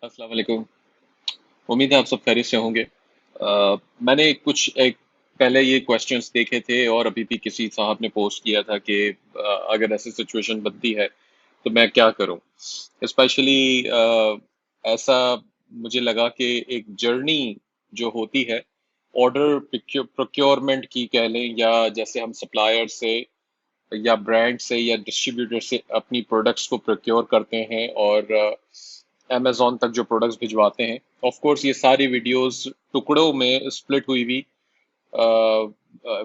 अस्सलाम वालेकुम। उम्मीद है आप सब खैरियत से होंगे। मैंने कुछ एक पहले ये क्वेश्चंस देखे थे और अभी भी किसी साहब ने पोस्ट किया था कि अगर ऐसी सिचुएशन बनती है तो मैं क्या करूं। स्पेशली ऐसा मुझे लगा कि एक जर्नी जो होती है ऑर्डर प्रोक्योरमेंट की कह लें, या जैसे हम सप्लायर से या ब्रांड से या डिस्ट्रीब्यूटर से अपनी प्रोडक्ट्स को प्रोक्योर करते हैं और अमेजोन तक जो प्रोडक्ट्स भिजवाते हैं। ऑफ कोर्स ये सारी वीडियोस टुकड़ों में स्प्लिट हुई हुई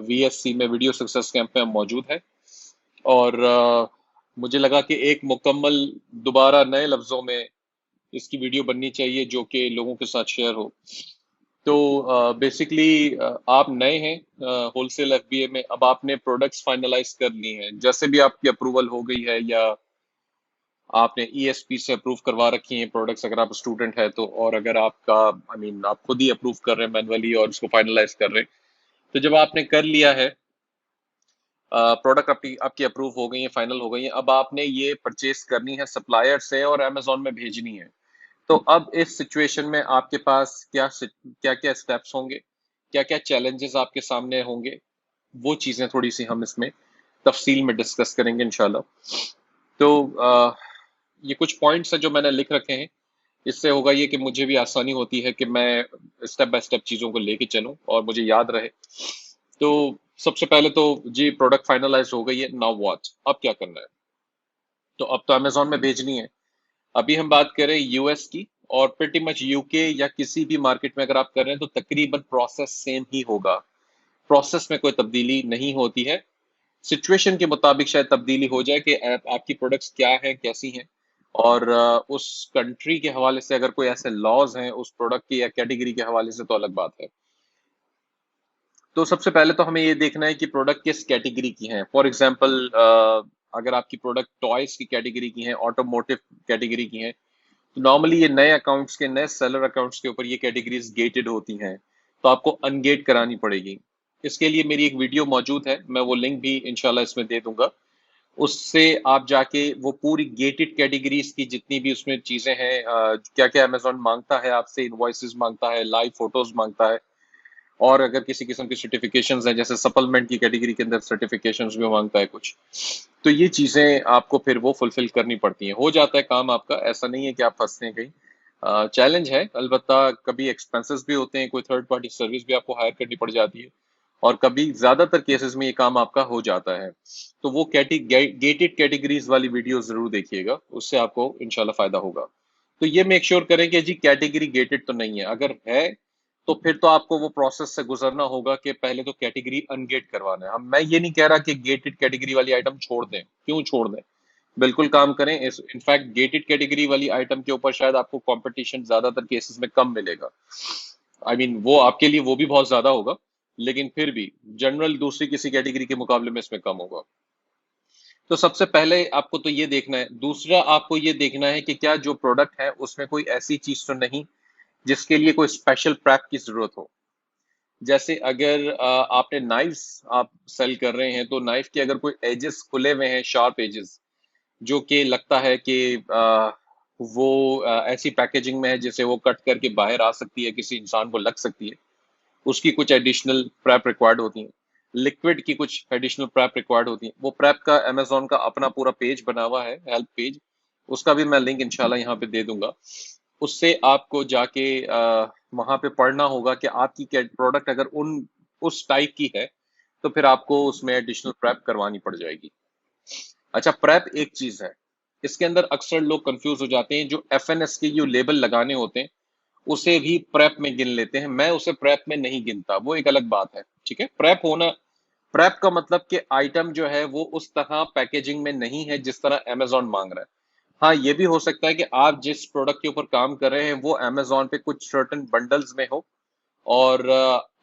वीएससी में, वीडियो सक्सेस कैंप में मौजूद है। और मुझे लगा कि एक मुकम्मल दोबारा नए लफ्जों में इसकी वीडियो बननी चाहिए जो कि लोगों के साथ शेयर हो। तो बेसिकली आप नए हैं होलसेल एफबीए में, अब आपने प्रोडक्ट्स फाइनलाइज कर ली हैं, जैसे भी आपकी अप्रूवल हो गई है या आपने ईएसपी से अप्रूव करवा रखी हैं प्रोडक्ट्स, अगर आप स्टूडेंट है तो, और अगर आपका आई मीन आप खुद ही अप्रूव कर रहे हैं मैनुअली और उसको फाइनलाइज कर रहे हैं, तो जब आपने कर लिया है प्रोडक्ट, आपकी आपकी अप्रूव हो गई है, फाइनल हो गई है, अब आपने ये परचेज करनी है सप्लायर से और अमेजोन में भेजनी है। तो अब इस सिचुएशन में आपके पास क्या क्या स्टेप्स होंगे, क्या क्या चैलेंजेस आपके सामने होंगे, वो चीजें थोड़ी सी हम इसमें तफसील में डिस्कस करेंगे इंशाल्लाह। तो ये कुछ पॉइंट्स हैं जो मैंने लिख रखे हैं। इससे होगा ये कि मुझे भी आसानी होती है कि मैं स्टेप बाय स्टेप चीज़ों को लेके चलूं और मुझे याद रहे। तो सबसे पहले तो जी, प्रोडक्ट फाइनलाइज हो गई है, नाउ व्हाट, अब क्या करना है। तो अब तो अमेजोन में भेजनी है। अभी हम बात करें यूएस की, और प्रिटी मच यूके या किसी भी मार्केट में अगर आप कर रहे हैं तो तकरीबन प्रोसेस सेम ही होगा। प्रोसेस में कोई तब्दीली नहीं होती है। सिचुएशन के मुताबिक शायद तब्दीली हो जाए कि आपकी प्रोडक्ट्स क्या हैं, कैसी हैं, और उस कंट्री के हवाले से अगर कोई ऐसे लॉज हैं उस प्रोडक्ट की या कैटेगरी के हवाले से, तो अलग बात है। तो सबसे पहले तो हमें ये देखना है कि प्रोडक्ट किस कैटेगरी की हैं। फॉर एग्जांपल, अगर आपकी प्रोडक्ट टॉयज की कैटेगरी की हैं, ऑटोमोटिव कैटेगरी की हैं, तो नॉर्मली ये नए अकाउंट्स के, नए सेलर अकाउंट्स के ऊपर ये कैटेगरीज गेटेड होती हैं, तो आपको अनगेट करानी पड़ेगी। इसके लिए मेरी एक वीडियो मौजूद है, मैं वो लिंक भी इंशाल्लाह इसमें दे दूंगा। उससे आप जाके वो पूरी गेटेड कैटेगरीज की जितनी भी उसमें चीजें हैं, क्या क्या अमेजोन मांगता है आपसे, इनवॉइसेस मांगता है, लाइव फोटोज मांगता है, और अगर किसी किस्म की सर्टिफिकेशंस हैं, जैसे सप्लीमेंट की कैटेगरी के अंदर सर्टिफिकेशंस भी मांगता है कुछ, तो ये चीजें आपको फिर वो फुलफिल करनी पड़ती हैं। हो जाता है काम आपका, ऐसा नहीं है कि आप फंसते हैं कहीं। चैलेंज है अलबत्ता, कभी एक्सपेंसेस भी होते हैं, कोई थर्ड पार्टी सर्विस भी आपको हायर करनी पड़ जाती है, और कभी ज्यादातर केसेस में ये काम आपका हो जाता है। तो वो गेटेड कैटेगरीज वाली वीडियो जरूर देखिएगा, उससे आपको इंशाल्लाह फायदा होगा। तो ये मेक श्योर करें कि जी कैटेगरी गेटेड तो नहीं है। अगर है तो फिर तो आपको वो प्रोसेस से गुजरना होगा कि पहले तो कैटेगरी अनगेट करवाना है। हम मैं ये नहीं कह रहा कि गेटेड कैटेगरी वाली आइटम छोड़ दें, क्यों छोड़ दें, बिल्कुल काम करें। इस इनफैक्ट गेटेड कैटेगरी वाली आइटम के ऊपर शायद आपको कंपटीशन ज्यादातर केसेस में कम मिलेगा। आई मीन वो आपके लिए वो भी बहुत ज्यादा होगा, लेकिन फिर भी जनरल दूसरी किसी कैटेगरी के मुकाबले में इसमें कम होगा। तो सबसे पहले आपको तो ये देखना है। दूसरा, आपको ये देखना है कि क्या जो प्रोडक्ट है उसमें कोई ऐसी चीज तो नहीं जिसके लिए कोई स्पेशल प्रैप की जरूरत हो। जैसे अगर आपने नाइफ्स आप सेल कर रहे हैं, तो नाइफ के अगर कोई एजेस खुले हुए हैं, शार्प एजेस, जो कि लगता है कि वो ऐसी पैकेजिंग में है जिसे वो कट करके बाहर आ सकती है, किसी इंसान को लग सकती है, उसकी कुछ एडिशनल प्रेप रिक्वायर्ड होती है। लिक्विड की कुछ एडिशनल प्रेप रिक्वायर्ड होती है। वो प्रेप का अमेजोन का अपना पूरा पेज बना हुआ है, हेल्प पेज, उसका भी मैं लिंक इंशाल्लाह यहाँ पे दे दूंगा। उससे आपको जाके वहां पे पढ़ना होगा कि आपकी प्रोडक्ट अगर उन उस टाइप की है तो फिर आपको उसमें एडिशनल प्रेप करवानी पड़ जाएगी। अच्छा, प्रेप एक चीज है, इसके अंदर अक्सर लोग कंफ्यूज हो जाते हैं। जो एफएनएस के जो लेबल लगाने होते हैं उसे भी प्रेप में गिन लेते हैं। मैं उसे प्रेप में नहीं गिनता, वो एक अलग बात है। ठीक है, प्रेप होना, प्रेप का मतलब कि आइटम जो है वो उस तरह पैकेजिंग में नहीं है जिस तरह अमेजोन मांग रहा है। हाँ, ये भी हो सकता है कि आप जिस प्रोडक्ट के ऊपर काम कर रहे हैं वो अमेजोन पे कुछ सर्टन बंडल्स में हो, और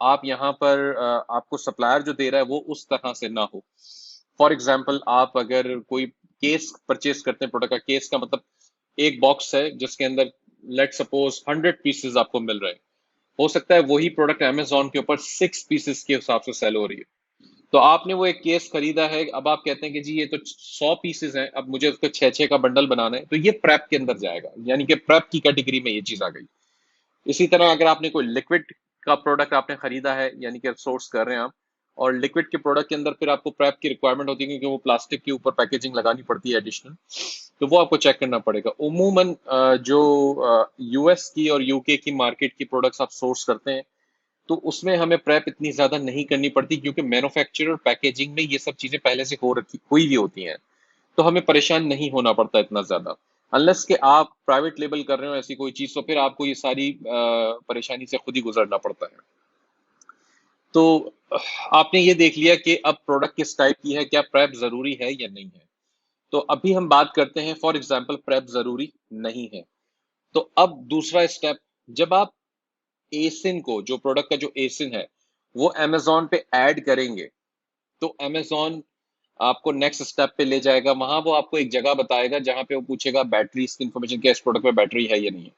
आप यहाँ पर आपको सप्लायर जो दे रहा है वो उस तरह से ना हो। फॉर एग्जाम्पल, आप अगर कोई केस परचेज करते हैं, प्रोडक्ट का केस का मतलब एक बॉक्स है जिसके अंदर लेट सपोज 100 पीसेस आपको मिल रहे हैं। हो सकता है वही प्रोडक्ट अमेजोन के ऊपर 6 पीसेस के हिसाब से सेल हो रही है। तो आपने वो एक केस खरीदा है, अब आप कहते हैं कि जी ये तो 100 पीसेस हैं, अब मुझे उसका 6-6 का बंडल बनाना है, तो ये प्रेप के अंदर जाएगा, यानी कि प्रेप की कैटेगरी में ये चीज आ गई। इसी तरह अगर आपने कोई लिक्विड का प्रोडक्ट आपने खरीदा है, यानी कि सोर्स कर रहे हैं आप, और लिक्विड के प्रोडक्ट के अंदर फिर आपको प्रेप की रिक्वायरमेंट होती है, क्योंकि वो प्लास्टिक के ऊपर पैकेजिंग लगानी पड़ती है एडिशनल, तो वो आपको चेक करना पड़ेगा। उमूमन जो यूएस की और यूके की मार्केट की प्रोडक्ट्स आप सोर्स करते हैं, तो उसमें हमें प्रेप इतनी ज्यादा नहीं करनी पड़ती, क्योंकि मैन्युफैक्चर और पैकेजिंग में ये सब चीजें पहले से हो रखी हुई भी होती हैं, तो हमें परेशान नहीं होना पड़ता इतना ज्यादा। अनलेस कि आप प्राइवेट लेबल कर रहे हो ऐसी कोई चीज, तो फिर आपको ये सारी परेशानी से खुद ही गुजरना पड़ता है। तो आपने ये देख लिया कि अब प्रोडक्ट किस टाइप की है, क्या प्रेप जरूरी है या नहीं है। तो अभी हम बात करते हैं, फॉर एग्जाम्पल प्रेप जरूरी नहीं है, तो अब दूसरा स्टेप, जब आप एसिन को, जो प्रोडक्ट का जो एसिन है, वो अमेजोन पे ऐड करेंगे, तो अमेजोन आपको नेक्स्ट स्टेप पे ले जाएगा। वहां वो आपको एक जगह बताएगा जहां पे वो पूछेगा बैटरी की इन्फॉर्मेशन, क्या इस प्रोडक्ट में बैटरी है या नहीं है।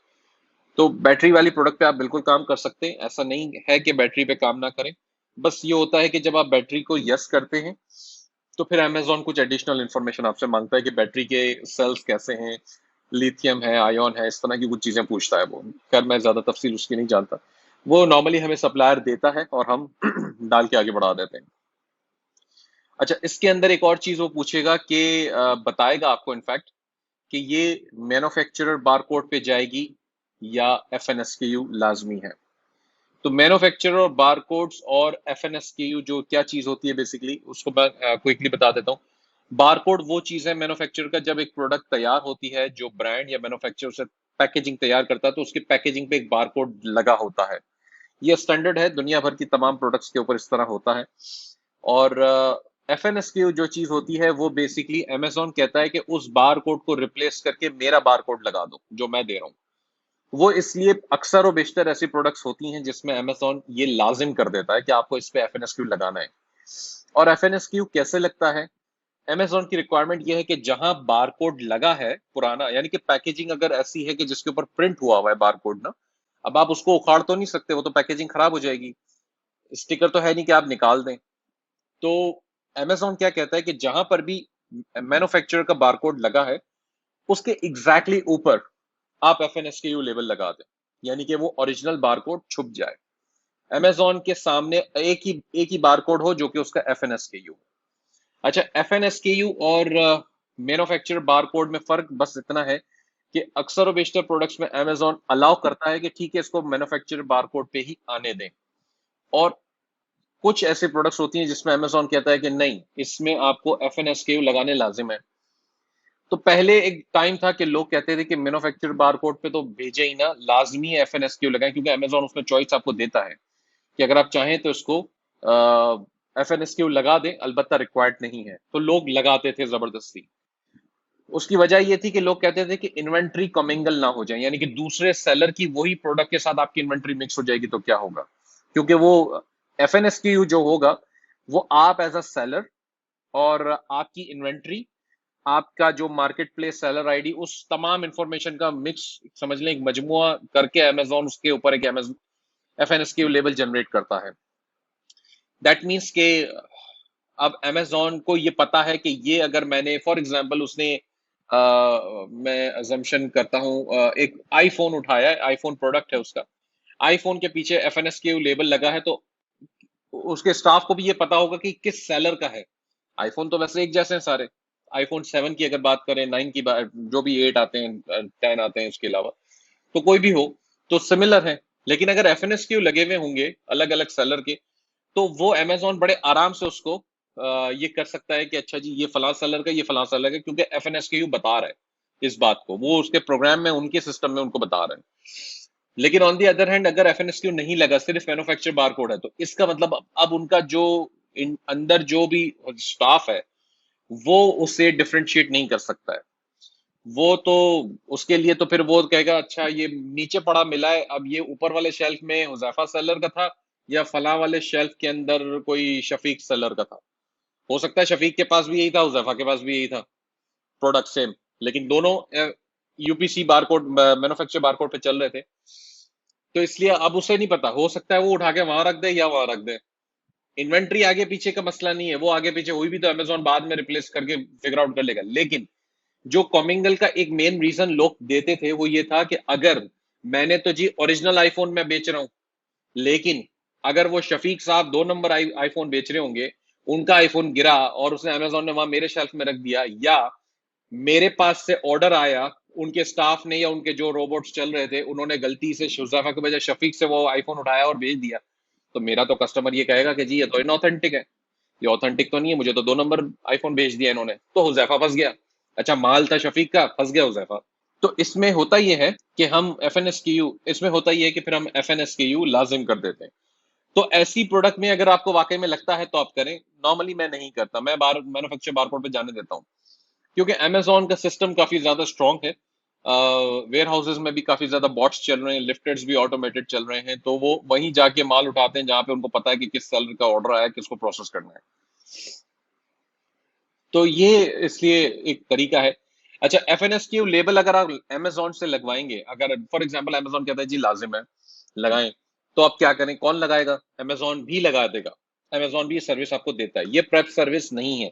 तो बैटरी वाली प्रोडक्ट पे आप बिल्कुल काम कर सकते हैं, ऐसा नहीं है कि बैटरी पे काम ना करें। बस ये होता है कि जब आप बैटरी को यस करते हैं, तो फिर अमेजोन कुछ एडिशनल इन्फॉर्मेशन आपसे मांगता है कि बैटरी के सेल्स कैसे हैं, लिथियम है, आयन है, इस तरह की कुछ चीजें पूछता है वो। खैर मैं ज्यादा तफसील उसकी नहीं जानता, वो नॉर्मली हमें सप्लायर देता है और हम डाल के आगे बढ़ा देते हैं। अच्छा, इसके अंदर एक और चीज वो पूछेगा कि बताएगा आपको इनफैक्ट कि ये मैन्युफैक्चरर बारकोड पे जाएगी या एफएनएसकेयू लाजमी है। तो मैन्युफैक्चरर और बारकोड्स और एफएनएसकेयू जो क्या चीज होती है बेसिकली, उसको मैं क्विकली बता देता हूँ। बारकोड वो चीज है मैन्युफैक्चरर का, जब एक प्रोडक्ट तैयार होती है, जो ब्रांड या मैन्युफैक्चरर से पैकेजिंग तैयार करता है, तो उसकी पैकेजिंग पे एक बारकोड लगा होता है। ये स्टैंडर्ड है, दुनिया भर की तमाम प्रोडक्ट्स के ऊपर इस तरह होता है। और एफएनएस की जो चीज होती है, वो बेसिकली अमेजोन कहता है कि उस बार कोड को रिप्लेस करके मेरा बार कोड लगा दो जो मैं दे रहा हूँ। वो इसलिए अक्सर और बेशतर ऐसी प्रोडक्ट्स होती हैं जिसमें अमेजोन ये लाजिम कर देता है कि आपको इस पे एफएनएसक्यू लगाना है। और एफएनएसक्यू कैसे लगता है? अमेजोन की रिक्वायरमेंट ये है कि जहां बारकोड लगा है पुराना, यानी कि पैकेजिंग अगर ऐसी है कि जिसके ऊपर प्रिंट हुआ हुआ है बारकोड ना, अब आप उसको उखाड़ तो नहीं सकते, वो तो पैकेजिंग खराब हो जाएगी। स्टिकर तो है नहीं कि आप निकाल दें। तो अमेजोन क्या कहता है कि जहां पर भी मैन्युफैक्चरर का बारकोड लगा है, उसके एग्जैक्टली ऊपर आप एफएनएसकेयू लेबल लगा दें, यानी कि वो ओरिजिनल बारकोड छुप जाए। अमेजोन के सामने एक ही बारकोड हो जो कि उसका एफएनएसकेयू। अच्छा, एफएनएसकेयू और मैन्युफैक्चरर बारकोड में फर्क बस इतना है कि अक्सर और बेशतर प्रोडक्ट्स में अमेजोन अलाउ करता है कि ठीक है, इसको मैन्युफैक्चरर बारकोड पे ही आने दें। और कुछ ऐसे प्रोडक्ट्स होती हैं जिसमें अमेजोन कहता है कि नहीं, इसमें आपको एफएनएसकेयू लगाने लाजिम है। तो पहले एक टाइम था कि लोग कहते थे कि मैन्युफैक्चरर बारकोड पे तो भेजे ही ना, लाजमी एफएनएसक्यू लगाएं, क्योंकि अमेजोन उसमें चॉइस आपको देता है कि अगर आप चाहें तो इसको एफएनएसक्यू लगा दें, अलबत्ता रिक्वायर्ड नहीं है। तो लोग लगाते थे जबरदस्ती। उसकी वजह ये थी कि लोग कहते थे कि इन्वेंट्री कमिंगल ना हो जाए, यानी कि दूसरे सेलर की वही प्रोडक्ट के साथ आपकी इन्वेंट्री मिक्स हो जाएगी तो क्या होगा। क्योंकि वो एफएनएसक्यू जो होगा, वो आप एज अ सेलर और आपकी इन्वेंट्री, आपका जो मार्केट प्लेस सेलर आईडी, उस तमाम इंफॉर्मेशन का मिक्स समझ लें, एक मजमुआ करके अमेजोन उसके ऊपर एक एफएनएसक्यू लेबल जनरेट करता है। दैट मीन्स के अब अमेजोन को ये पता है कि ये अगर मैंने फॉर एग्जांपल उसने मैं अजम्पशन करता हूँ एक आईफोन उठाया है, आईफोन प्रोडक्ट है उसका, आईफोन के पीछे एफएनएसक्यू लेबल लगा है, तो उसके स्टाफ को भी ये पता होगा कि किस सेलर का है। आईफोन तो वैसे एक जैसे हैं सारे, आईफोन 7 की अगर बात करें, 9 की बात, जो भी 8 आते हैं, 10 आते हैं, उसके अलावा तो कोई भी हो तो सिमिलर है। लेकिन अगर एफएनएसक्यू लगे हुए होंगे अलग अलग सेलर के, तो वो अमेजोन बड़े आराम से उसको ये कर सकता है कि अच्छा जी ये फलां सेलर का, ये फलां सेलर का, क्योंकि एफएनएसक्यू बता रहा है इस बात को, वो उसके प्रोग्राम में, उनके सिस्टम में उनको बता रहा है। लेकिन ऑन दी अदर हैंड अगर एफएनएसक्यू नहीं लगा, सिर्फ मैन्युफैक्चर बारकोड है, तो इसका मतलब अब उनका जो अंदर जो भी स्टाफ है, वो उससे डिफरेंशिएट नहीं कर सकता है। वो तो उसके लिए तो फिर वो कहेगा अच्छा ये नीचे पड़ा मिला है, अब ये ऊपर वाले शेल्फ में हुजैफा सेलर का था या फला वाले शेल्फ के अंदर कोई शफीक सेलर का था। हो सकता है शफीक के पास भी यही था, हुजैफा के पास भी यही था, प्रोडक्ट सेम, लेकिन दोनों यूपीसी बारकोड, मैन्युफैक्चर बारकोड पे चल रहे थे। तो इसलिए अब उसे नहीं पता, हो सकता है वो उठा के वहां रख दे या वहां रख दे। इन्वेंट्री आगे पीछे का मसला नहीं है, वो आगे पीछे हुई भी तो अमेजोन बाद में रिप्लेस करके फिगर आउट कर लेगा। लेकिन जो कॉमिंगल का एक मेन रीजन लोग देते थे वो ये था कि अगर मैंने तो जी ओरिजिनल आईफोन में बेच रहा हूं, लेकिन अगर वो शफीक साहब 2 नंबर आईफोन बेच रहे होंगे, उनका आईफोन गिरा और उसने अमेजोन ने वहां मेरे शेल्फ में रख दिया, या मेरे पास से ऑर्डर आया, उनके स्टाफ ने या उनके जो रोबोट्स चल रहे थे उन्होंने गलती से शुजाफा के बजाय शफीक से वो आईफोन उठाया और भेज दिया, तो मेरा तो कस्टमर ये कहेगा कि जी ये तो इनऑथेंटिक है, ये ऑथेंटिक तो नहीं है, मुझे तो 2 नंबर आईफोन भेज दिया इन्होंने, तो हुजैफा फंस गया। अच्छा, माल था शफीक का, फंस गया हुजैफा। तो इसमें होता ये है कि हम एफएनएसक्यू इसमें होता ये है कि फिर हम एफएनएसक्यू लाजिम कर देते हैं। तो ऐसी प्रोडक्ट में अगर आपको वाकई में लगता है तो आप करें, नॉर्मली मैं नहीं करता, मैं बार मैन्युफैक्चर बारकोड पे जाने देता हूँ, क्योंकि अमेजोन का सिस्टम काफी ज्यादा स्ट्रांग है। वेयर हाउसेज में भी काफी ज्यादा बॉट्स चल रहे हैं, लिफ्टेड्स भी ऑटोमेटेड चल रहे हैं, तो वो वहीं जाके माल उठाते हैं जहां पे उनको पता है कि किस सेलर का ऑर्डर आया है, किसको प्रोसेस करना है। तो ये इसलिए एक तरीका है। अच्छा, एफएनएसक्यू लेबल अगर आप अमेजोन से लगवाएंगे, अगर फॉर एग्जांपल अमेजोन कहता है जी लाजिम है लगाएं, तो आप क्या करें, कौन लगाएगा? अमेजोन भी लगा देगा। अमेजोन भी ये सर्विस आपको देता है, ये प्रेप सर्विस नहीं है,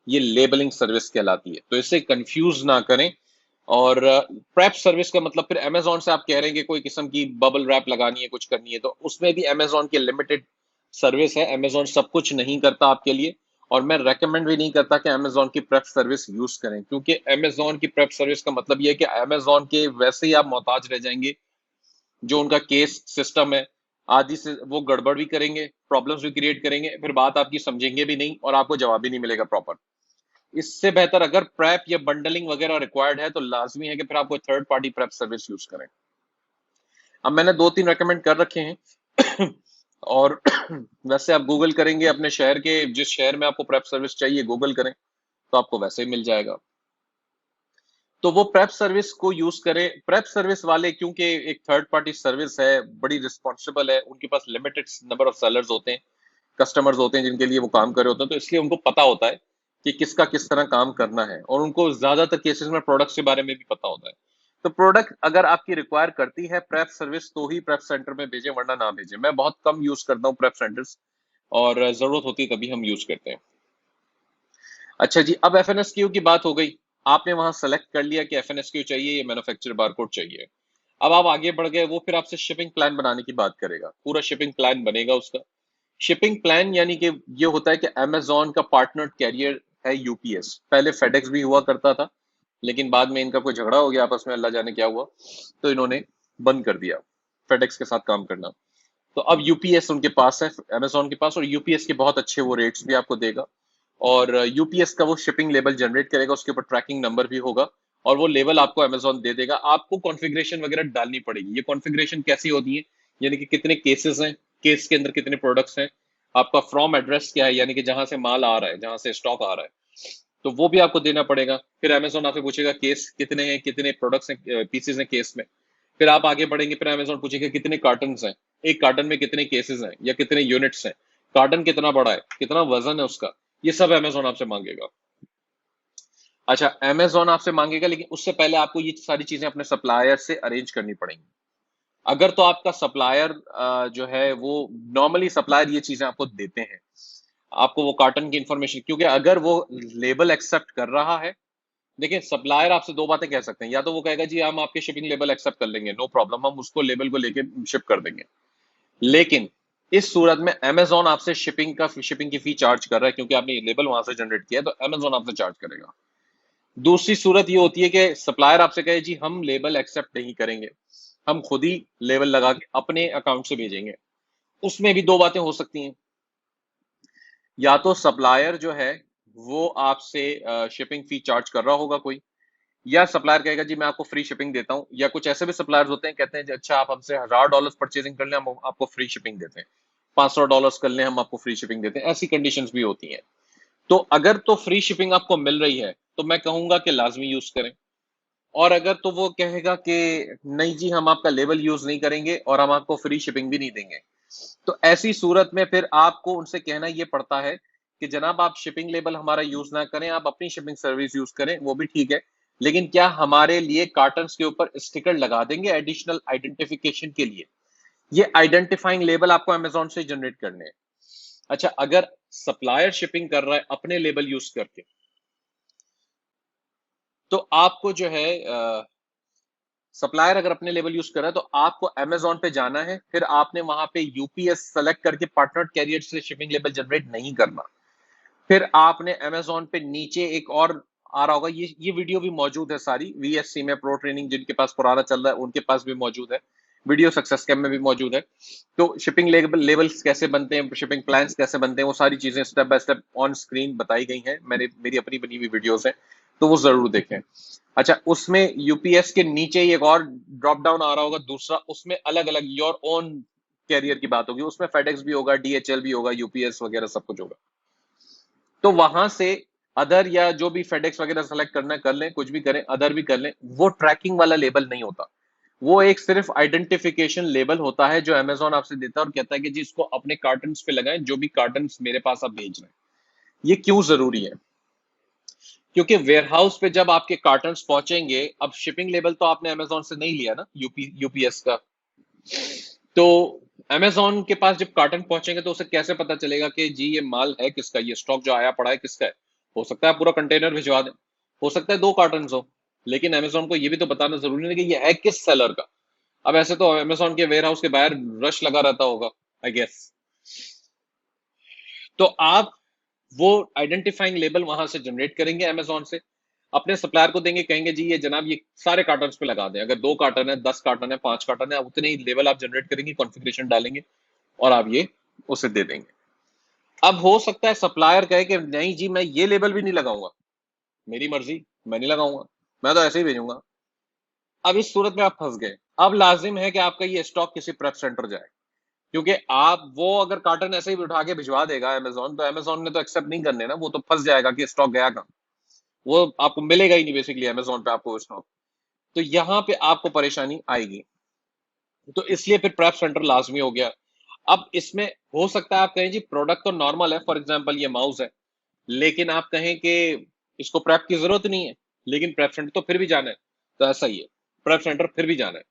ये लेबलिंग सर्विस कहलाती है, तो इससे कंफ्यूज ना करें। और प्रेप सर्विस का मतलब फिर अमेजोन से आप कह रहे हैं कि कोई किस्म की बबल रैप लगानी है, कुछ करनी है, तो उसमें भी अमेजोन की लिमिटेड सर्विस है, अमेजोन सब कुछ नहीं करता आपके लिए। और मैं रेकमेंड भी नहीं करता कि अमेजोन की प्रेप सर्विस यूज करें, क्योंकि अमेजोन की प्रेप सर्विस का मतलब यह है कि अमेजोन के वैसे ही आप मोहताज रह जाएंगे। जो उनका केस सिस्टम है, आदि से वो गड़बड़ भी करेंगे, प्रॉब्लम्स भी क्रिएट करेंगे, फिर बात आपकी समझेंगे भी नहीं और आपको जवाब भी नहीं मिलेगा प्रॉपर। इससे बेहतर अगर प्रेप या बंडलिंग वगैरह रिक्वायर्ड है तो लाजमी है कि फिर आप कोई third party prep service use करें। अब मैंने 2-3 रेकमेंड कर रखे हैं और वैसे आप गूगल करेंगे अपने शहर के, जिस शहर में आपको प्रेप सर्विस चाहिए गूगल करें तो आपको वैसे ही मिल जाएगा। तो वो प्रेप सर्विस को यूज करें। प्रेप सर्विस वाले क्योंकि एक थर्ड पार्टी सर्विस है, बड़ी रिस्पॉन्सिबल है, उनके पास लिमिटेड नंबर ऑफ सेलर्स होते हैं, कस्टमर्स होते हैं जिनके लिए वो काम कर रहे होते हैं, तो इसलिए उनको पता होता है कि किसका किस तरह काम करना है, और उनको ज्यादातर केसेस में प्रोडक्ट्स के बारे में भी पता होता है। तो प्रोडक्ट अगर आपकी रिक्वायर करती है प्रेप सर्विस तो ही प्रेप सेंटर में भेजें, वरना ना भेजें। मैं बहुत कम यूज करता हूँ प्रेप सेंटर्स, और जरूरत होती है तभी हम यूज करते हैं। अच्छा जी, अब एफएनएसक्यू की बात हो गई, आपने वहां सेलेक्ट कर लिया कि एफएनएसक्यू चाहिए या मैन्युफैक्चर बारकोड चाहिए। अब आप आगे बढ़ गए, वो फिर आपसे शिपिंग प्लान बनाने की बात करेगा, पूरा शिपिंग प्लान बनेगा उसका। शिपिंग प्लान यानी कि ये होता है कि अमेजोन का पार्टनर कैरियर है यूपीएस, पहले फेडेक्स भी हुआ करता था, लेकिन बाद में इनका कोई झगड़ा हो गया आपस में, अल्लाह जाने क्या हुआ, तो इन्होंने बंद कर दिया फेडेक्स के साथ काम करना। तो अब यूपीएस उनके पास है, अमेजोन के पास, और यूपीएस के बहुत अच्छे वो रेट्स भी आपको देगा, और यूपीएस का वो शिपिंग लेबल जनरेट करेगा, उसके ऊपर ट्रैकिंग नंबर भी होगा, और वो लेवल आपको अमेजोन दे देगा। आपको कॉन्फ़िगरेशन वगैरह डालनी पड़ेगी। ये कॉन्फ़िगरेशन कैसी होती है, यानी कि कितने केसेस हैं, केस के अंदर कितने प्रोडक्ट्स हैं, आपका फ्रॉम एड्रेस क्या है, यानी कि जहां से माल आ रहा है, जहां से स्टॉक आ रहा है, तो वो भी आपको देना पड़ेगा। फिर अमेजोन आपसे पूछेगा केस कितने हैं, कितने प्रोडक्ट्स हैं, पीसेस हैं केस में। फिर आप आगे बढ़ेंगे, फिर अमेजोन पूछेगा कितने कार्टन हैं, एक कार्टन में कितने केसेस हैं या कितने यूनिट्स हैं, कार्टन कितना बड़ा है, कितना वजन है उसका, ये सब अमेजोन आपसे मांगेगा। अच्छा, अमेजोन आपसे मांगेगा, लेकिन उससे पहले आपको ये सारी चीजें अपने सप्लायर से अरेंज करनी पड़ेंगी। अगर तो आपका सप्लायर जो है वो नॉर्मली सप्लायर ये चीजें आपको देते हैं, आपको वो कार्टन की इंफॉर्मेशन, क्योंकि अगर वो लेबल एक्सेप्ट कर रहा है, देखिए सप्लायर आपसे दो बातें कह सकते हैं, या तो वो कहेगा जी हम आपके शिपिंग लेबल एक्सेप्ट कर लेंगे, नो प्रॉब्लम, हम उसको लेबल को लेके शिप कर देंगे। लेकिन इस सूरत में अमेजोन आपसे शिपिंग की फी चार्ज कर रहा है, क्योंकि आपने ये लेबल वहां से जनरेट किया है, तो अमेजोन आपसे चार्ज करेगा। दूसरी सूरत ये होती है कि सप्लायर आपसे कहे जी हम लेबल एक्सेप्ट नहीं करेंगे, हम खुद ही लेबल लगा के अपने अकाउंट से भेजेंगे। उसमें भी दो बातें हो सकती हैं, या तो सप्लायर जो है वो आपसे शिपिंग फी चार्ज कर रहा होगा कोई, या सप्लायर कहेगा जी मैं आपको फ्री शिपिंग देता हूं, या कुछ ऐसे भी सप्लायर्स होते हैं कहते हैं जी अच्छा आप हमसे $1000 परचेजिंग कर लें, हम आपको फ्री शिपिंग देते हैं, $500 कर लें, हम आपको फ्री शिपिंग देते हैं, ऐसी कंडीशंस भी होती हैं। तो अगर तो फ्री शिपिंग आपको मिल रही है तो मैं कहूंगा कि लाजमी यूज करें, और अगर तो वो कहेगा कि नहीं जी हम आपका लेबल यूज नहीं करेंगे और हम आपको फ्री शिपिंग भी नहीं देंगे, तो ऐसी सूरत में फिर आपको उनसे कहना ये पड़ता है कि जनाब आप शिपिंग लेबल हमारा यूज ना करें, आप अपनी शिपिंग सर्विस यूज करें, वो भी ठीक है, लेकिन क्या हमारे लिए कार्टन के ऊपर स्टिकर लगा देंगे एडिशनल आइडेंटिफिकेशन के लिए। ये आइडेंटिफाइंग लेबल आपको अमेजोन से जनरेट करने हैं। अच्छा, अगर सप्लायर शिपिंग कर रहा है अपने लेबल यूज करके, तो आपको जो है सप्लायर अगर अपने लेबल यूज कर रहा है तो आपको अमेजोन पे जाना है, फिर आपने वहां पे यूपीएस सेलेक्ट करके पार्टनर कैरियर से शिपिंग लेबल जनरेट नहीं करना। फिर आपने अमेजोन पे नीचे एक और आ रहा होगा, ये वीडियो भी मौजूद है सारी वीएससी में, प्रो ट्रेनिंग जिनके पास पुराना चल रहा है उनके पास भी मौजूद है, वीडियो सक्सेस कैम में भी मौजूद है। तो शिपिंग लेबल्स कैसे बनते हैं, शिपिंग प्लान्स कैसे बनते हैं, वो सारी चीजें step by step on screen बताई गई हैं, मेरी अपनी बनी हुई वीडियोस हैं, तो वो जरूर देखें। अच्छा, उसमें यूपीएस के नीचे ही एक और ड्रॉप डाउन आ रहा होगा दूसरा, उसमें अलग अलग योर ओन कैरियर की बात होगी, उसमें फेडेक्स भी होगा, डीएचएल भी होगा, यूपीएस वगैरह सब कुछ होगा। तो वहां से अदर या जो भी फेडेक्स वगैरह सेलेक्ट करना है कर लें, कुछ भी करें, अदर भी कर लें, वो ट्रैकिंग वाला लेबल नहीं होता। वो एक सिर्फ आइडेंटिफिकेशन लेबल होता है जो अमेजोन आपसे देता है और कहता है कि जी इसको अपने कार्टन्स पे लगाएं, जो भी कार्टन्स मेरे पास आप भेज रहे हैं। ये क्यों जरूरी है? क्योंकि वेयरहाउस पे जब आपके कार्टन्स पहुंचेंगे, अब शिपिंग लेबल तो आपने अमेजोन से नहीं लिया ना, यूपीएस का, तो अमेजोन के पास जब कार्टन पहुंचेंगे तो उसे कैसे पता चलेगा कि जी ये माल है किसका, ये स्टॉक जो आया पड़ा है किसका है? हो सकता है पूरा कंटेनर भिजवा दें, हो सकता है 2 कार्टन हो, लेकिन अमेजोन को ये भी तो बताना जरूरी नहीं कि ये है किस सेलर का। अब ऐसे तो अमेजोन के वेयर हाउस के बाहर रश लगा रहता होगा, आई गेस। तो आप वो आइडेंटिफाइंग लेबल वहां से जनरेट करेंगे अमेजोन से, अपने सप्लायर को देंगे, कहेंगे जी ये जनाब ये सारे कार्टन पे लगा दें, अगर 2 कार्टन है, 10 कार्टन है, 5 कार्टन है, उतने ही लेवल आप जनरेट करेंगे, कॉन्फ़िगरेशन डालेंगे और आप ये उसे दे देंगे। अब हो सकता है सप्लायर कहे कि नहीं जी मैं ये लेबल भी नहीं लगाऊंगा, मेरी मर्जी, मैं नहीं लगाऊंगा, मैं तो ऐसे ही भेजूंगा। अब इस सूरत में आप फंस गए। अब लाजिम है कि आपका ये स्टॉक किसी प्रेप सेंटर जाए, क्योंकि आप वो अगर कार्टन ऐसे ही उठा के भिजवा देगा अमेजोन, तो अमेजोन ने तो एक्सेप्ट नहीं करने ना, वो तो फंस जाएगा कि स्टॉक गया कहाँ, वो आपको मिलेगा ही नहीं बेसिकली अमेजोन पे आपको स्टॉक। तो यहाँ पे आपको परेशानी आएगी, तो इसलिए फिर प्रेप सेंटर लाजमी हो गया। अब इसमें हो सकता है आप कहें जी प्रोडक्ट तो नॉर्मल है, फॉर एग्जांपल ये माउस है, लेकिन आप कहें कि इसको प्रेप की जरूरत नहीं है, लेकिन प्रेप सेंटर तो फिर भी जाना है, तो ऐसा ही है, प्रेप सेंटर फिर भी जाना है।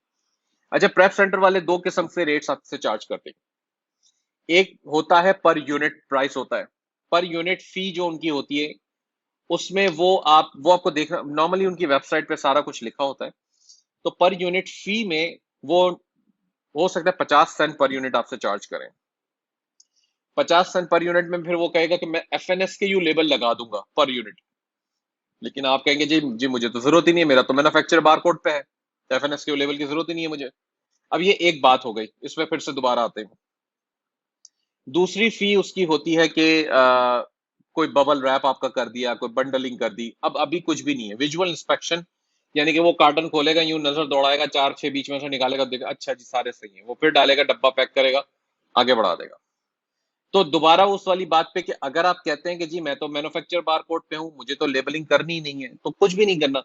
अच्छा, प्रेप सेंटर वाले 2 किस्म से रेट्स आपसे चार्ज करते हैं। एक होता है पर यूनिट प्राइस होता है, पर यूनिट फी जो उनकी होती है, उसमें वो आपको देखना, नॉर्मली उनकी वेबसाइट पे सारा कुछ लिखा होता है। तो पर यूनिट फी में वो हो सकता है 50 सेंट पर यूनिट आपसे चार्ज करें। 50 सेंट पर यूनिट में फिर वो कहेगा कि मैं एफएनएस के यू लेबल लगा दूंगा पर यूनिट, लेकिन आप कहेंगे जी जी मुझे तो जरूरत ही नहीं है, मेरा तो मैन्युफैक्चर बारकोड पे है, तो एफएनएस के लेबल की जरूरत ही नहीं है मुझे। अब ये एक बात हो गई, इसमें फिर से दोबारा आते हैं। दूसरी फी उसकी होती है कि कोई बबल रैप आपका कर दिया, कोई बंडलिंग कर दी, अब अभी कुछ भी नहीं है, विजुअल इंस्पेक्शन, यानी कि वो कार्टन खोलेगा, यूं नजर दौड़ाएगा, 4-6 बीच में से निकालेगा, देगा अच्छा जी सारे सही है, वो फिर डालेगा, डब्बा पैक करेगा, आगे बढ़ा देगा। तो दोबारा उस वाली बात पे कि अगर आप कहते हैं कि जी मैं तो मैन्युफैक्चर बारकोड पे हूं, मुझे तो लेबलिंग करनी ही नहीं है, तो कुछ भी नहीं करना।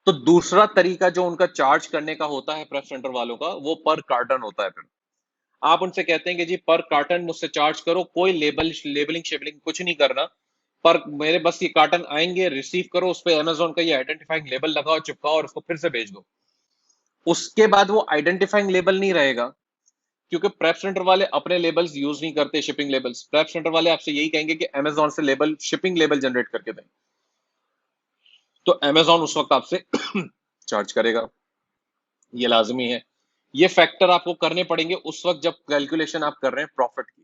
तो दूसरा तरीका जो उनका चार्ज करने का होता है प्रेस सेंटर वालों का, वो पर कार्टन होता है। फिर आप उनसे कहते हैं कि जी पर कार्टन मुझसे चार्ज करो, कोई लेबलिंग शेबलिंग कुछ नहीं करना, पर मेरे बस ये कार्टन आएंगे, रिसीव करो, उस पर अमेजोन का ये आइडेंटिफाइंग लेबल लगाओ, चिपकाओ और उसको फिर से भेज दो। उसके बाद वो आइडेंटिफाइंग लेबल नहीं रहेगा, क्योंकि प्रेप सेंटर वाले अपने लेबल्स यूज नहीं करते, शिपिंग लेबल्स, प्रेप सेंटर वाले आपसे यही कहेंगे कि अमेजोन से लेबल, शिपिंग लेबल जनरेट करके दें, तो अमेजोन उस वक्त आपसे चार्ज करेगा, ये लाजमी है। ये फैक्टर आपको करने पड़ेंगे उस वक्त जब कैलकुलेशन आप कर रहे हैं प्रॉफिट की।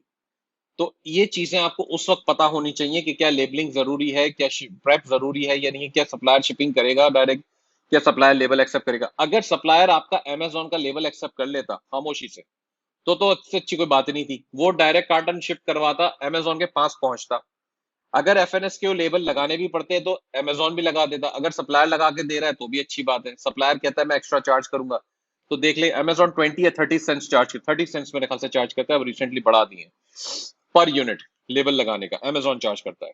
तो ये चीजें आपको उस वक्त पता होनी चाहिए कि क्या लेबलिंग जरूरी है, क्या प्रेप जरूरी है या नहीं है, क्या सप्लायर शिपिंग करेगा डायरेक्ट, क्या सप्लायर लेबल एक्सेप्ट करेगा। अगर सप्लायर आपका अमेजोन का लेबल एक्सेप्ट कर लेता खामोशी से, तो अच्छी अच्छी कोई बात नहीं थी, वो डायरेक्ट कार्टन शिप करवाता, अमेजोन के पास पहुंचता। अगर एफएनएस के वो लेबल लगाने भी पड़ते हैं तो अमेजोन भी लगा देता, अगर सप्लायर लगा के दे रहा है तो भी अच्छी बात है, सप्लायर कहता है मैं एक्स्ट्रा चार्ज करूंगा, तो देख ले अमेजोन 20 या 30 सेंट्स चार्ज, 30 सेंट्स मेरे ख्याल से चार्ज करता है, अब रिसेंटली बढ़ा दिए पर यूनिट लेबल लगाने का अमेजोन चार्ज करता है।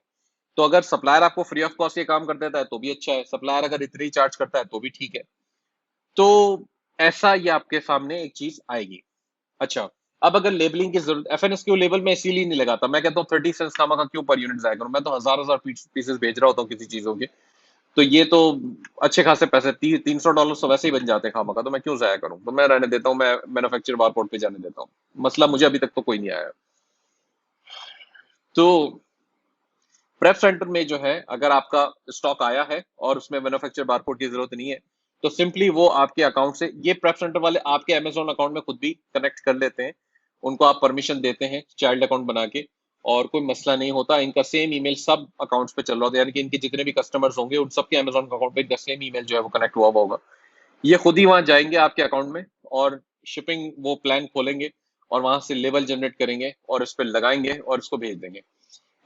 तो अगर सप्लायर आपको फ्री ऑफ कॉस्ट ये काम कर देता है तो भी अच्छा है, सप्लायर अगर इतनी ही चार्ज करता है तो भी ठीक है। तो ऐसा ये आपके सामने एक चीज आएगी। अच्छा, अब अगर लेबलिंग की जरूरत, एफएनएस क्यू लेबल में इसीलिए नहीं लगाता, मैं कहता हूँ 30 सेंट्स का क्यों पर यूनिट जाया करूं, मैं तो हजार हजार पीसेस भेज रहा होता हूँ किसी चीजों के, तो ये तो अच्छे खासे पैसे, $300 तो वैसे ही बन जाते हैं खामा का, तो मैं क्यों जाया करूं, तो मैं रहने देता हूँ, मैं मैन्युफैक्चर बारकोड पे जाने देता हूँ, मसला मुझे अभी तक तो कोई नहीं आया। तो प्रेप सेंटर में जो है, अगर आपका स्टॉक आया है और उसमें मैन्युफैक्चर बारकोड की जरूरत नहीं है, तो सिंपली वो आपके अकाउंट से, ये प्रेप सेंटर वाले आपके अमेजोन अकाउंट में खुद भी कनेक्ट कर लेते हैं, उनको आप परमिशन देते हैं चाइल्ड अकाउंट बना के, और कोई मसला नहीं होता। इनका सेम ईमेल सब अकाउंट्स पे चल रहा होता है, यानी कि इनके जितने भी कस्टमर्स होंगे उन सबके अमेजोन अकाउंट पे इनका सेम ईमेल जो है वो कनेक्ट हुआ होगा। ये खुद ही वहां जाएंगे आपके अकाउंट में और शिपिंग वो प्लान खोलेंगे और वहां से लेबल जनरेट करेंगे और इस पर लगाएंगे और इसको भेज देंगे।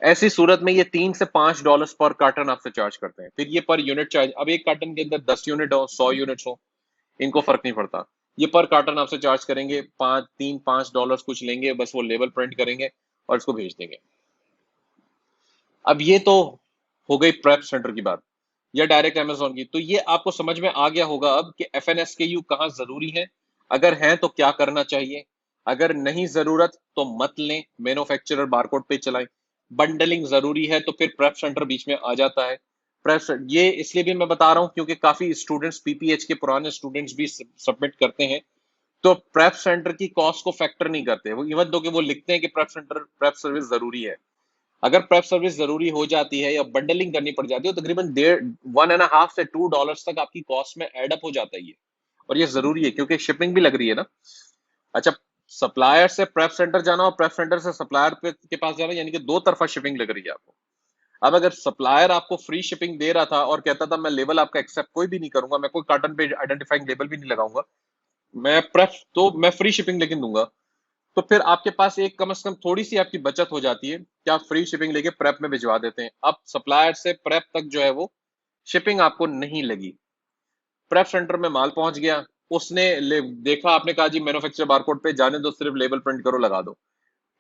ऐसी सूरत में ये $3 से $5 पर कार्टन आपसे चार्ज करते हैं। फिर ये पर यूनिट चार्ज, अब एक कार्टन के अंदर 10 यूनिट हो, 100 यूनिट्स हो, इनको फर्क नहीं पड़ता। ये पर कार्टन आपसे चार्ज करेंगे, $5 कुछ लेंगे, बस वो लेबल प्रिंट करेंगे और इसको भेज देंगे। अब ये तो हो गई प्रेप सेंटर की बात या डायरेक्ट अमेजोन की। तो ये आपको समझ में आ गया होगा अब कि FNSKU कहाँ जरूरी है, अगर हैं तो क्या करना चाहिए, अगर नहीं जरूरत तो मत लें, मैन्युफैक्चरर बारकोड पे चलाएं। बंडलिंग जरूरी है तो फिर प्रेप सेंटर बीच में आ जाता है। ये इसलिए भी मैं बता रहा हूँ क्योंकि काफी स्टूडेंट्स, PPH के पुराने स्टूडेंट्स भी सबमिट करते हैं, तो प्रेप सेंटर की कॉस्ट को फैक्टर नहीं करते वो, इवन दो कि वो लिखते हैं कि प्रेप सर्विस जरूरी है। अगर प्रेप सर्विस जरूरी हो जाती है या बंडलिंग करनी पड़ जाती है तो तकरीबन 1.5 से $2 तक आपकी कॉस्ट में एड अप हो जाता है ये। और ये जरूरी है क्योंकि शिपिंग भी लग रही है ना। अच्छा, सप्लायर से प्रेप सेंटर जाना और प्रेप सेंटर से सप्लायर के पास जाना, यानी कि दो तरफा शिपिंग लग रही है आपको। अब अगर सप्लायर आपको फ्री शिपिंग दे रहा था और कहता था मैं लेबल आपका एक्सेप्ट कोई भी नहीं करूंगा, मैं कोई कार्टन पे आइडेंटिफाइंग लेबल भी नहीं लगाऊंगा, मैं फ्री शिपिंग लेकिन दूंगा, तो फिर आपके पास एक कम से कम थोड़ी सी आपकी बचत हो जाती है कि आप फ्री शिपिंग लेके प्रेप में भिजवा देते हैं। अब सप्लायर से प्रेप तक जो है वो शिपिंग आपको नहीं लगी, प्रेप सेंटर में माल पहुंच गया, उसने देखा, आपने कहा जी मैन्युफैक्चर बारकोड पे जाने दो, सिर्फ लेबल प्रिंट करो लगा दो।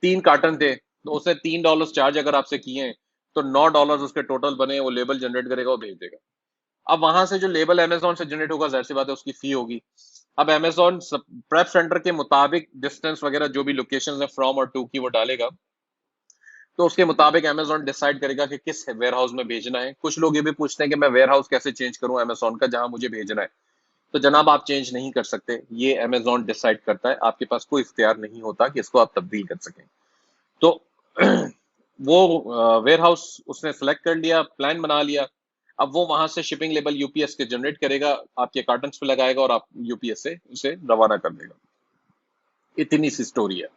3 कार्टन थे तो उसने $3 चार्ज अगर आपसे किए हैं तो $9 उसके टोटल बने, वो लेबल जनरेट करेगा और भेज देगा। अब वहां से जो लेबल अमेजोन से जनरेट होगा, जाहिर सी बात है उसकी फी होगी। अब अमेजोन प्रेप सेंटर के मुताबिक डिस्टेंस वगैरह जो भी लोकेशन है फ्रॉम और टू की वो डालेगा, तो उसके मुताबिक अमेजोन डिसाइड करेगा कि किस वेयर हाउस में भेजना है। कुछ लोग ये भी पूछते हैं कि मैं वेयर हाउस कैसे चेंज करूं अमेजोन का जहां मुझे भेजना है। तो जनाब आप चेंज नहीं कर सकते, ये अमेजोन डिसाइड करता है, आपके पास कोई इख्तियार नहीं होता कि इसको आप तब्दील कर सकें। तो वो वेयर हाउस उसने सेलेक्ट कर लिया, प्लान बना लिया। अब वो वहां से शिपिंग लेबल यूपीएस के जनरेट करेगा, आपके कार्टन पे लगाएगा और आप यूपीएस से उसे रवाना कर देगा। इतनी सी स्टोरी है।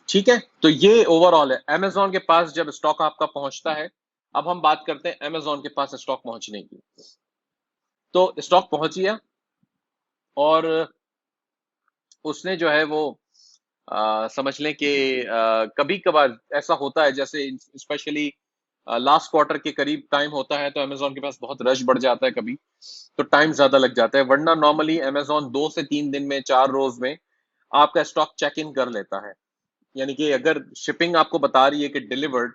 ठीक है, तो ये ओवरऑल है अमेजोन के पास जब स्टॉक आपका पहुंचता है। अब हम बात करते हैं अमेजोन के पास स्टॉक पहुंचने की। तो स्टॉक पहुंच गया और उसने जो है वो समझ लें कि कभी कभार ऐसा होता है, जैसे स्पेशली लास्ट क्वार्टर के करीब टाइम होता है तो अमेजोन के पास बहुत रश बढ़ जाता है कभी, तो टाइम ज्यादा लग जाता है। वरना नॉर्मली अमेजोन 2 से 3 दिन में, 4 रोज में आपका स्टॉक चेक इन कर लेता है। यानी कि अगर शिपिंग आपको बता रही है कि डिलीवर्ड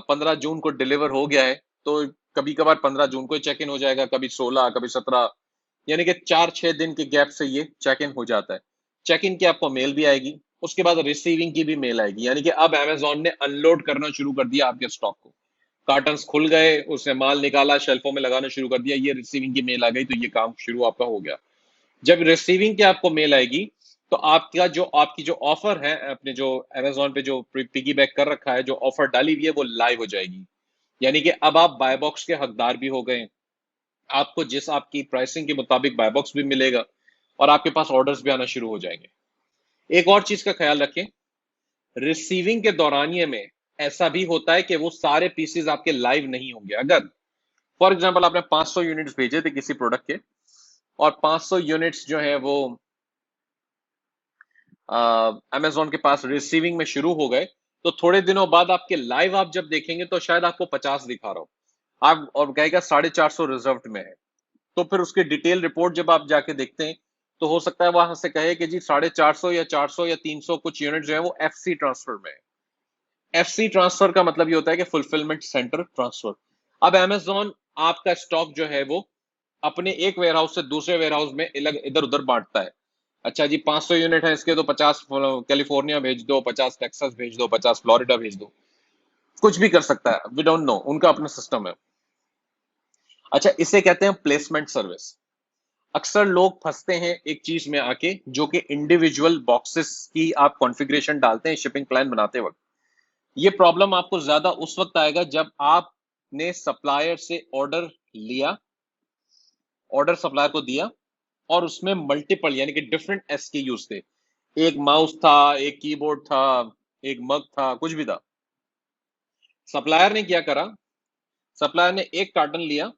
15 जून को डिलीवर हो गया है, तो कभी कभार 15 जून को चेक इन हो जाएगा, कभी 16, कभी 17, यानी कि 4-6 दिन के गैप से ये चेक इन हो जाता है। चेक इन की आपको मेल भी आएगी, उसके बाद रिसीविंग की भी मेल आएगी, यानी कि अब अमेजोन ने अनलोड करना शुरू कर दिया आपके स्टॉक को। कार्टन्स खुल गए, उसने माल निकाला, शेल्फों में लगाना शुरू कर दिया, ये रिसीविंग की मेल आ गई, तो ये काम शुरू आपका हो गया। जब रिसीविंग की आपको मेल आएगी तो आपकी जो ऑफर है, अपने जो अमेजोन पे जो पिगी बैक कर रखा है, जो ऑफर डाली हुई है वो लाइव हो जाएगी। यानी कि अब आप बाय बॉक्स के हकदार भी हो गए, आपको जिस आपकी प्राइसिंग के मुताबिक बाय बॉक्स भी मिलेगा और आपके पास ऑर्डर्स भी आना शुरू हो जाएंगे। एक और चीज का ख्याल रखें, रिसीविंग के दौरानिए में ऐसा भी होता है कि वो सारे पीसेस आपके लाइव नहीं होंगे। अगर फॉर एग्जांपल आपने 500 यूनिट्स भेजे थे किसी प्रोडक्ट के और 500 यूनिट्स जो है वो अमेजोन के पास रिसीविंग में शुरू हो गए, तो थोड़े दिनों बाद आपके लाइव आप जब देखेंगे तो शायद आपको 50 दिखा रहा हो, आप और कहेगा 450 रिजर्व में है। तो फिर उसकी डिटेल रिपोर्ट जब आप जाके देखते हैं तो हो सकता है वहां से कहे कि जी 450 या 400 या 300 कुछ यूनिट जो है वो FC ट्रांसफर में है। FC ट्रांसफर का मतलब ये होता है कि फुलफिलमेंट सेंटर ट्रांसफर। अब अमेजोन आपका स्टॉक जो है वो अपने एक वेयरहाउस से दूसरे वेयरहाउस में इधर उधर बांटता है। अच्छा जी 500 यूनिट है इसके, तो 50 कैलिफोर्निया भेज दो, 50 टेक्सास भेज दो, 50 फ्लोरिडा भेज दो, कुछ भी कर सकता है, वी डोंट नो, उनका अपना सिस्टम है। अच्छा, इसे कहते हैं प्लेसमेंट सर्विस। अक्सर लोग फंसते हैं एक चीज में आके, जो कि इंडिविजुअल बॉक्सेस की आप कॉन्फ़िगरेशन डालते हैं शिपिंग प्लान बनाते वक्त। ये प्रॉब्लम आपको ज्यादा उस वक्त आएगा जब आपने सप्लायर से ऑर्डर लिया, ऑर्डर सप्लायर को दिया, और उसमें मल्टीपल यानी कि डिफरेंट एसकेयूज थे। एक माउस था, एक कीबोर्ड था, एक मग था, कुछ भी था। सप्लायर ने क्या करा, सप्लायर ने एक कार्टन लिया,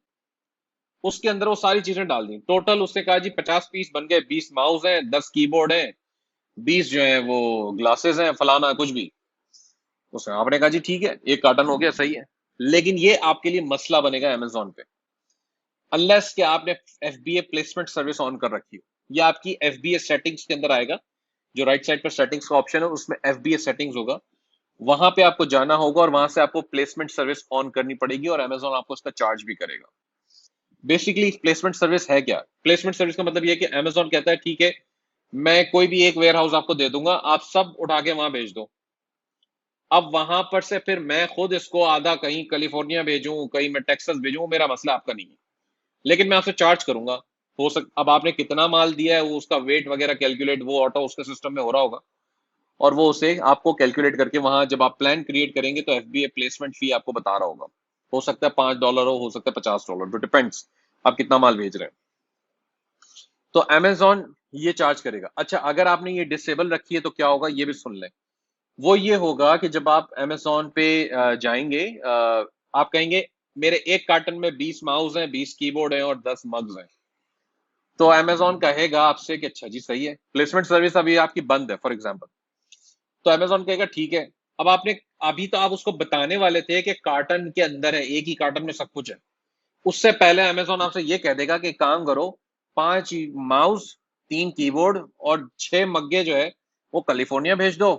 उसके अंदर वो सारी चीजें डाल दी। टोटल उसने कहा जी 50 पीस बन गए, 20 माउस हैं, 10 कीबोर्ड हैं, 20 जो है वो ग्लासेस हैं, फलाना कुछ भी। उसने आपने कहा जी ठीक है, एक कार्टन हो गया, सही है। लेकिन ये आपके लिए मसला बनेगा अमेजोन पे, अनलेस कि आपने एफबीए प्लेसमेंट सर्विस ऑन कर रखी हो। या आपकी एफबीए सेटिंग्स के अंदर आएगा, जो राइट साइड पर सेटिंग्स का ऑप्शन है उसमें एफबीए सेटिंग्स होगा, वहां पे आपको जाना होगा और वहां से आपको प्लेसमेंट सर्विस ऑन करनी पड़ेगी और अमेजोन आपको उसका चार्ज भी करेगा। बेसिकली प्लेसमेंट सर्विस है क्या? प्लेसमेंट सर्विस का मतलब ये है कि अमेजोन कहता है ठीक है, मैं कोई भी एक वेयर हाउस आपको दे दूंगा, आप सब उठा के वहां भेज दो। अब वहां पर से फिर मैं खुद इसको आधा कहीं कैलिफोर्निया भेजूं, कहीं मैं टेक्सास भेजूं, मेरा मसला आपका नहीं है, लेकिन मैं आपसे चार्ज करूंगा। अब आपने कितना माल दिया है वो उसका वेट वगैरह कैलकुलेट वो ऑटो उसके सिस्टम में हो रहा होगा, और वो उसे आपको कैलकुलेट करके वहां जब आप प्लान क्रिएट करेंगे तो एफबीए प्लेसमेंट फी आपको बता रहा होगा। हो सकता है $5 हो सकता है $50, तो डिपेंड्स आप कितना माल भेज रहे हैं। तो अमेजोन ये चार्ज करेगा। अच्छा, अगर आपने ये डिसेबल रखी है तो क्या होगा ये भी सुन लें। वो ये होगा कि जब आप अमेजोन पे जाएंगे, आप कहेंगे मेरे एक कार्टन में 20 माउस हैं, 20 कीबोर्ड हैं और 10 मग्स हैं, तो अमेजोन कहेगा आपसे कि अच्छा जी सही है, प्लेसमेंट सर्विस अभी आपकी बंद है फॉर एग्जांपल। तो अमेजोन कहेगा ठीक है। अब आपने अभी तो आप उसको बताने वाले थे कि कार्टन के अंदर है, एक ही कार्टन में सब कुछ है। उससे पहले अमेजोन आपसे ये कह देगा कि काम करो, 5 माउस, 3 कीबोर्ड और 6 मग्गे जो है वो कैलिफोर्निया भेज दो।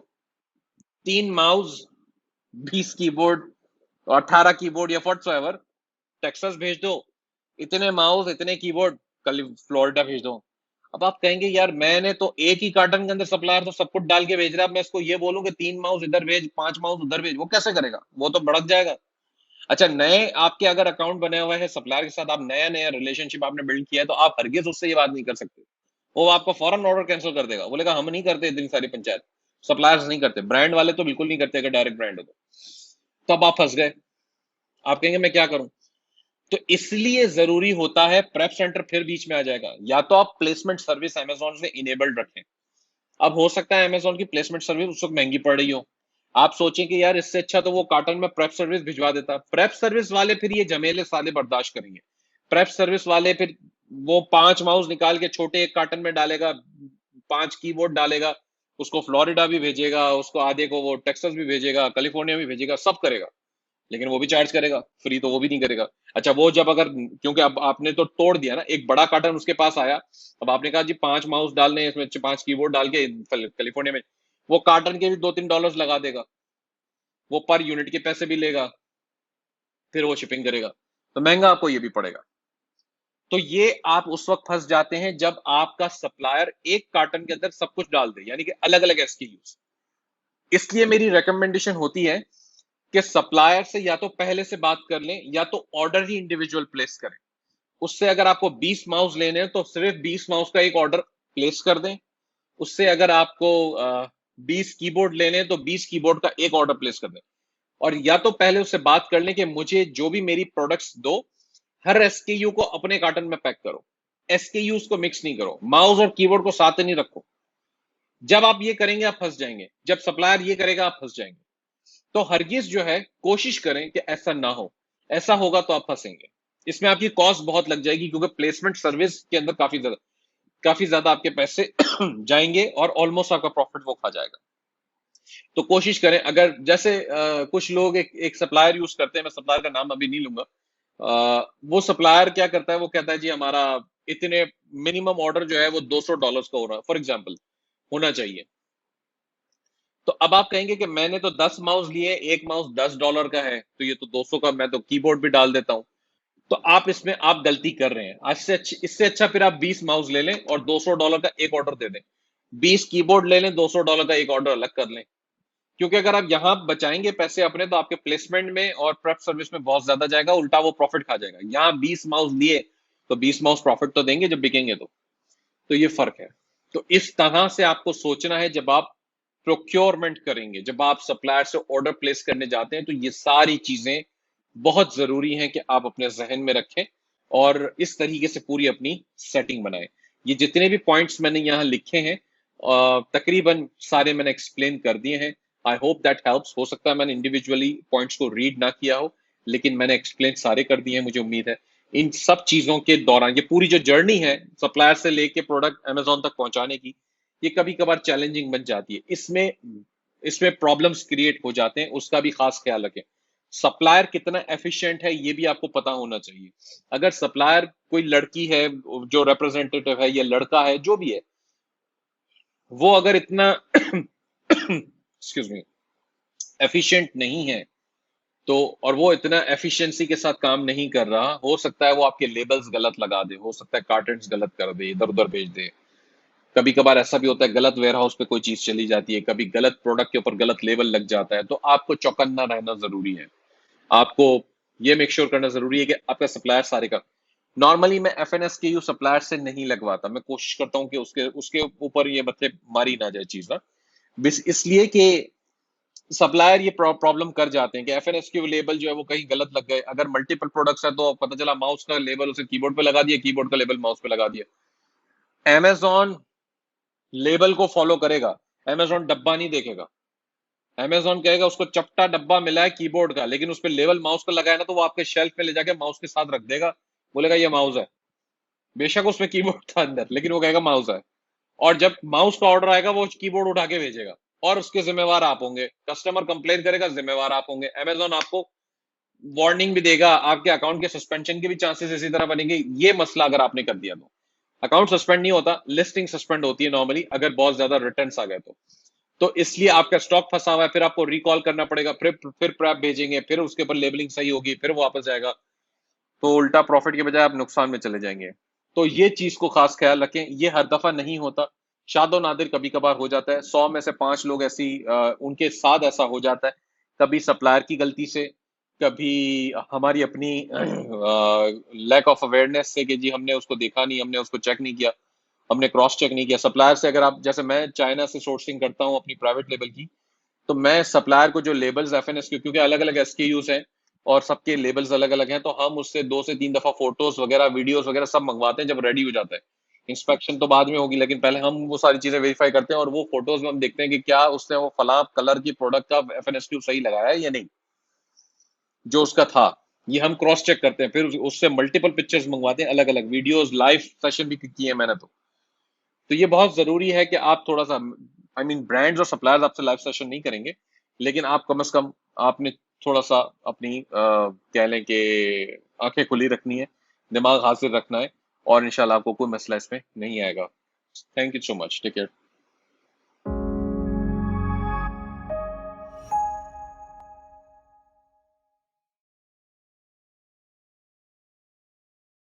3 माउस, 20 कीबोर्ड, 18 कीबोर्ड या व्हाटसोएवर टेक्सास भेज दो। इतने माउस, इतने कीबोर्ड कल फ्लोरिडा भेज दो। अब आप कहेंगे यार मैंने तो एक ही कार्टन के अंदर सप्लायर तो सब कुछ डाल के भेज रहा है, अब मैं इसको ये बोलूं कि 3 माउस इधर भेज, 5 माउस उधर भेज, वो कैसे करेगा? वो तो भड़क जाएगा। अच्छा, नए आपके अगर अकाउंट बने हुए हैं सप्लायर के साथ, आप नया नया रिलेशनशिप आपने बिल्ड किया है, तो आप हरगिज उससे ये बात नहीं कर सकते। वो आपका फौरन ऑर्डर कैंसिल कर देगा, बोलेगा हम नहीं करते इतनी सारी पंचायत, सप्लायर्स नहीं करते, ब्रांड वाले तो बिल्कुल नहीं करते अगर डायरेक्ट ब्रांड हो तो। अब आप फंस गए, आप कहेंगे मैं क्या करूं? तो इसलिए जरूरी होता है प्रेप सेंटर फिर बीच में आ जाएगा, या तो आप प्लेसमेंट सर्विस अमेजोन से इनेबल्ड रखें। अब हो सकता है अमेजोन की प्लेसमेंट सर्विस उस वक्त महंगी पड़ रही हो, आप सोचें कि यार इससे अच्छा तो वो कार्टन में प्रेप सर्विस भिजवा देता। प्रेप सर्विस वाले फिर ये झमेले साले बर्दाश्त करेंगे। प्रेप सर्विस वाले फिर वो 5 माउस निकाल के छोटे एक कार्टन में डालेगा, 5 कीबोर्ड डालेगा, उसको फ्लोरिडा भी भेजेगा, उसको आधे को वो टेक्सास भी भेजेगा, कैलिफोर्निया भी भेजेगा, सब करेगा, लेकिन वो भी चार्ज करेगा, फ्री तो वो भी नहीं करेगा। अच्छा, वो जब अगर क्योंकि अब आपने तो तोड़ दिया ना, एक बड़ा कार्टन उसके पास आया, अब आपने कहा जी 5 माउस डालने हैं, इसमें 5 कीबोर्ड डाल के कैलिफोर्निया में, वो कार्टन के भी $2-3 लगा देगा, वो पर यूनिट के पैसे भी लेगा, फिर वो शिपिंग करेगा, तो महंगा आपको ये भी पड़ेगा। तो ये आप उस वक्त फंस जाते हैं जब आपका सप्लायर एक कार्टन के अंदर सब कुछ डाल दे, यानी कि अलग अलग एसक्यूज। इसलिए मेरी रिकमेंडेशन होती है कि सप्लायर से या तो पहले से बात कर लें, या तो ऑर्डर ही इंडिविजुअल प्लेस करें। उससे अगर आपको 20 माउस लेने हैं तो सिर्फ 20 माउस का एक ऑर्डर प्लेस कर दें। उससे अगर आपको 20 कीबोर्ड लेने हैं तो 20 कीबोर्ड का एक ऑर्डर प्लेस कर दें। और या तो पहले उससे बात कर लें कि मुझे जो भी मेरी प्रोडक्ट्स दो, हर एसकेयू को अपने कार्टन में पैक करो, एसकेयूज को मिक्स नहीं करो, माउस और कीबोर्ड को साथ नहीं रखो। जब आप ये करेंगे आप फंस जाएंगे, जब सप्लायर ये करेगा आप फंस जाएंगे। तो हरगिज जो है कोशिश करें कि ऐसा ना हो, ऐसा होगा तो आप फंसेंगे। इसमें आपकी कॉस्ट बहुत लग जाएगी, क्योंकि प्लेसमेंट सर्विस के अंदर काफी ज्यादा आपके पैसे जाएंगे और ऑलमोस्ट आपका प्रॉफिट वो खा जाएगा। तो कोशिश करें, अगर जैसे कुछ लोग एक सप्लायर यूज करते हैं, मैं सप्लायर का नाम अभी नहीं लूंगा। वो सप्लायर क्या करता है, वो कहता है जी हमारा इतने मिनिमम ऑर्डर जो है वो $200 का हो रहा है फॉर एग्जाम्पल, होना चाहिए। तो अब आप कहेंगे कि मैंने तो 10 माउस लिए, एक माउस $10 का है, तो ये तो 200 का, मैं तो कीबोर्ड भी डाल देता हूं। तो आप इसमें आप गलती कर रहे हैं। इससे अच्छा फिर आप 20 माउस ले लें और $200 का एक ऑर्डर दे दें। 20 कीबोर्ड ले लें, $200 का एक ऑर्डर अलग कर लें। क्योंकि अगर आप यहां बचाएंगे पैसे अपने, तो आपके प्लेसमेंट में और प्रेप सर्विस में बहुत ज्यादा जाएगा, उल्टा वो प्रॉफिट खा जाएगा। यहाँ 20 माउस लिए तो 20 माउस प्रॉफिट तो देंगे जब बिकेंगे तो ये फर्क है। तो इस तरह से आपको सोचना है जब आप प्रोक्योरमेंट करेंगे, जब आप सप्लायर से ऑर्डर प्लेस करने जाते हैं, तो ये सारी चीजें बहुत जरूरी हैं कि आप अपने जहन में रखें और इस तरीके से पूरी अपनी सेटिंग बनाएं। ये जितने भी पॉइंट्स मैंने यहाँ लिखे हैं तकरीबन सारे मैंने एक्सप्लेन कर दिए हैं। I hope that helps. हो सकता है मैंने इंडिविजुअली पॉइंट्स को रीड ना किया हो, लेकिन मैंने एक्सप्लेन सारे कर दिए हैं। मुझे उम्मीद है इन सब चीजों के दौरान ये पूरी जो जर्नी है सप्लायर से लेके प्रोडक्ट अमेजोन तक पहुंचाने की, ये कभी कभार चैलेंजिंग बन जाती है। इसमें इसमें प्रॉब्लम्स क्रिएट हो जाते हैं, उसका भी खास ख्याल रखें। सप्लायर कितना एफिशिएंट है ये भी आपको पता होना चाहिए। अगर सप्लायर कोई लड़की है जो रिप्रेजेंटेटिव है या लड़का है जो भी है, वो अगर इतना एक्सक्यूज मी एफिशिएंट नहीं है, तो और वो इतना एफिशिएंसी के साथ काम नहीं कर रहा, हो सकता है वो आपके लेबल्स गलत लगा दे, हो सकता है कार्टन्स गलत कर दे, इधर उधर भेज दे। कभी कभार ऐसा भी होता है गलत वेयरहाउस पे कोई चीज चली जाती है, कभी गलत प्रोडक्ट के ऊपर गलत लेबल लग जाता है। तो आपको चौकन्ना रहना जरूरी है। आपको ये मेक श्योर करना जरूरी है कि आपका सप्लायर सारे का, नॉर्मली मैं एफएनएस के यू सप्लायर से नहीं लगवाता, मैं कोशिश करता हूँ कि उसके उसके ऊपर ये मतलब मारी ना जाए चीज ना, इसलिए कि सप्लायर ये प्रॉब्लम कर जाते हैं कि एफएनएस के लेबल जो है वो कहीं गलत लग गए। अगर मल्टीपल प्रोडक्ट्स है तो पता चला माउस का लेबल उसे कीबोर्ड पे लगा दिया, कीबोर्ड का लेबल माउस पे लगा दिया। अमेजोन लेबल को फॉलो करेगा, अमेजोन डब्बा नहीं देखेगा। अमेजोन कहेगा उसको चपटा डब्बा मिला है कीबोर्ड का, लेकिन उस पर लेवल माउस का लगाया ना, तो वो आपके शेल्फ पे ले जाके माउस के साथ रख देगा, बोलेगा ये माउस है। बेशक उसमें कीबोर्ड था अंदर, लेकिन वो कहेगा माउस है। और जब माउस का ऑर्डर आएगा वो कीबोर्ड उठा के भेजेगा, और उसके जिम्मेवार आप होंगे। कस्टमर कंप्लेन करेगा, जिम्मेवार आप होंगे। अमेजोन आपको वार्निंग भी देगा, आपके अकाउंट के सस्पेंशन के भी चांसेस इसी तरह बनेंगे, ये मसला अगर आपने कर दिया तो। अकाउंट सस्पेंड नहीं होता, लिस्टिंग सस्पेंड होती है नॉर्मली, अगर बहुत ज्यादा रिटर्न्स आ गए तो इसलिए आपका स्टॉक फंसा हुआ है, फिर आपको रिकॉल करना पड़ेगा, फिर प्रैप भेजेंगे, फिर उसके ऊपर लेबलिंग सही होगी, फिर वो वापस जाएगा, तो उल्टा प्रॉफिट के बजाय आप नुकसान में चले जाएंगे। तो ये चीज को खास ख्याल रखें, ये हर दफा नहीं होता, शादो नादिर कभी कभार हो जाता है। 100 में से 5 लोग ऐसी उनके साथ ऐसा हो जाता है, कभी सप्लायर की गलती से, कभी हमारी अपनी लैक ऑफ अवेयरनेस से कि जी हमने उसको देखा नहीं, हमने उसको चेक नहीं किया, हमने क्रॉस चेक नहीं किया। सप्लायर से अगर आप, जैसे मैं चाइना से सोर्सिंग करता हूँ अपनी प्राइवेट लेबल की, तो मैं सप्लायर को जो लेबल्स एफएनएस के, क्योंकि अलग अलग एसकेयूज हैं और सबके लेबल्स अलग अलग हैं, तो हम उससे 2 से 3 दफा फोटोज वगैरह वीडियोस वगैरह सब मंगवाते हैं। जब रेडी हो जाता है, इंस्पेक्शन तो बाद में होगी, लेकिन पहले हम वो सारी चीजें वेरीफाई करते हैं, और वो फोटोज में हम देखते हैं कि क्या उसने वो फला कलर की प्रोडक्ट का एफएनएसक्यू सही लगाया है या नहीं, जो उसका था। ये हम क्रॉस चेक करते हैं, फिर उससे मल्टीपल पिक्चर्स मंगवाते हैं, अलग अलग वीडियोस, लाइव सेशन भी किए हैं मैंने। तो ये बहुत जरूरी है कि आप थोड़ा सा, आई मीन ब्रांड्स और सप्लायर्स आपसे लाइव सेशन नहीं करेंगे, लेकिन आप कम से कम आपने थोड़ा सा अपनी कह लें कि आंखें खुली रखनी है, दिमाग हाजिर रखना है, और इंशाल्लाह आपको कोई मसला इसमें नहीं आएगा। Thank you so much, take care.